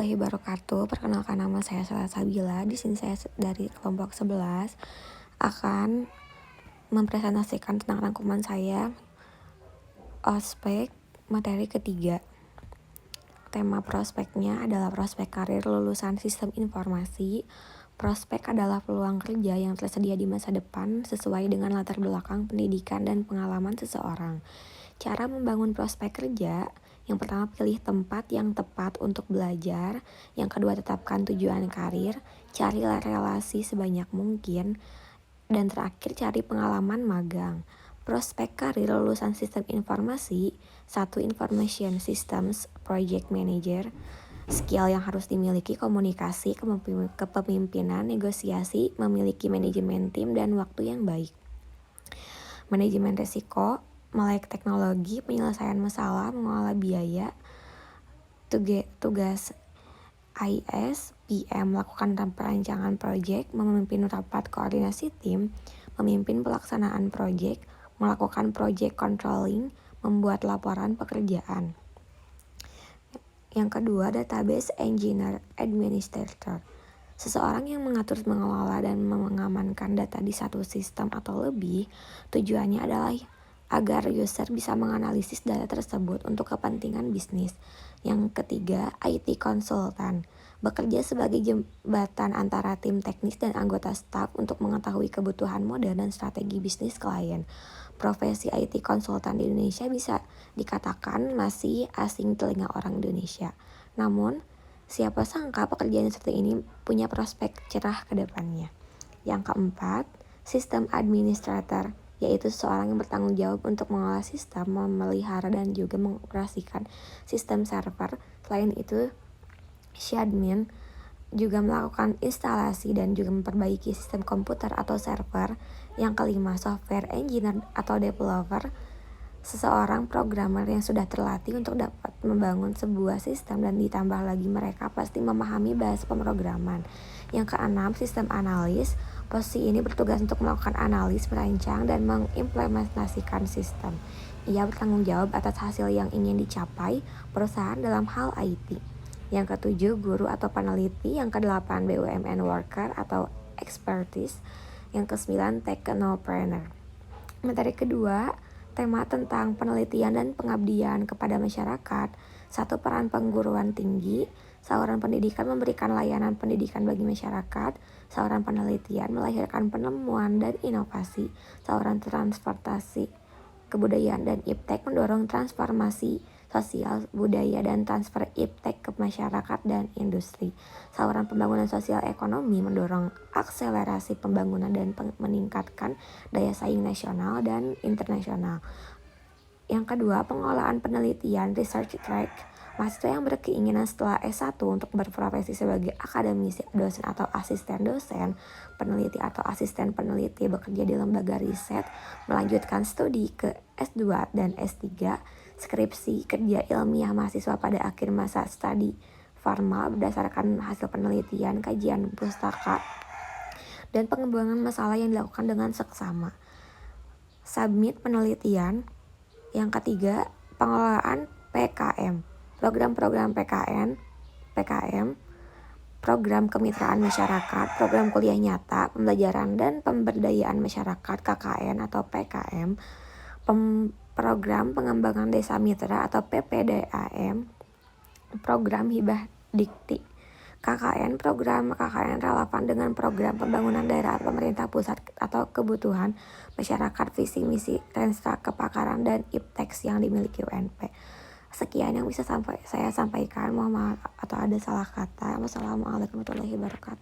warahmatullahi wabarakatuh. Perkenalkan, nama saya Salsabila. Di sini saya dari kelompok 11 akan mempresentasikan tentang rangkuman saya ospek materi ketiga. Tema prospeknya adalah prospek karir lulusan sistem informasi. Prospek adalah peluang kerja yang tersedia di masa depan sesuai dengan latar belakang pendidikan dan pengalaman seseorang. Cara membangun prospek kerja: yang pertama, pilih tempat yang tepat untuk belajar. Yang kedua, tetapkan tujuan karir. Carilah relasi sebanyak mungkin. Dan terakhir, cari pengalaman magang. Prospek karir lulusan sistem informasi: 1. Information Systems Project Manager. Skill yang harus dimiliki: komunikasi, kepemimpinan, negosiasi, memiliki manajemen tim, dan waktu yang baik. Manajemen risiko: melek teknologi, penyelesaian masalah, mengelola biaya. Tugas IS, PM, melakukan perancangan proyek, memimpin rapat koordinasi tim, memimpin pelaksanaan proyek, melakukan project controlling, membuat laporan pekerjaan. Yang kedua, database engineer administrator. Seseorang yang mengatur, mengelola, dan mengamankan data di satu sistem atau lebih. Tujuannya adalah agar user bisa menganalisis data tersebut untuk kepentingan bisnis. Yang ketiga, IT konsultan. Bekerja sebagai jembatan antara tim teknis dan anggota staf untuk mengetahui kebutuhan modern dan strategi bisnis klien. Profesi IT konsultan di Indonesia bisa dikatakan masih asing telinga orang Indonesia. Namun, siapa sangka pekerjaan seperti ini punya prospek cerah ke depannya. Yang keempat, sistem administrator, yaitu seorang yang bertanggung jawab untuk mengolah sistem, memelihara, dan juga mengoperasikan sistem server. Selain itu, syadmin juga melakukan instalasi dan juga memperbaiki sistem komputer atau server. Yang kelima, software engineer atau developer, seseorang programmer yang sudah terlatih untuk dapat membangun sebuah sistem, dan ditambah lagi mereka pasti memahami bahasa pemrograman. Yang keenam, sistem analis. Posisi ini bertugas untuk melakukan analis, merancang, dan mengimplementasikan sistem. Ia bertanggung jawab atas hasil yang ingin dicapai perusahaan dalam hal IT. Yang ketujuh, guru atau peneliti. Yang kedelapan, BUMN worker atau expertise. Yang kesembilan, technopreneur. Materi kedua, tema tentang penelitian dan pengabdian kepada masyarakat. 1. Peran pengguruan tinggi. Saluran pendidikan memberikan layanan pendidikan bagi masyarakat. Saluran penelitian melahirkan penemuan dan inovasi. Saluran transportasi, kebudayaan, dan iptek mendorong transformasi sosial, budaya, dan transfer iptek ke masyarakat dan industri. Saluran pembangunan sosial ekonomi mendorong akselerasi pembangunan dan meningkatkan daya saing nasional dan internasional. Yang kedua, pengolahan penelitian, research track. Mahasiswa yang berkeinginan setelah S1 untuk berprofesi sebagai akademisi, dosen atau asisten dosen, peneliti atau asisten peneliti, bekerja di lembaga riset, melanjutkan studi ke S2 dan S3, skripsi, kerja ilmiah mahasiswa pada akhir masa studi formal berdasarkan hasil penelitian, kajian pustaka, dan pengembangan masalah yang dilakukan dengan seksama. Submit penelitian. Yang ketiga, pengelolaan PKM. Program-program PKM, program kemitraan masyarakat, program kuliah nyata, pembelajaran dan pemberdayaan masyarakat KKN atau PKM, program pengembangan desa mitra atau PPDAM, program hibah dikti. KKN, program KKN relevan dengan program pembangunan daerah pemerintah pusat atau kebutuhan masyarakat, visi misi, renstra kepakaran, dan iptek yang dimiliki UNP. Sekian yang bisa saya sampaikan. Mohon maaf atau ada salah kata. Wassalamualaikum warahmatullahi wabarakatuh.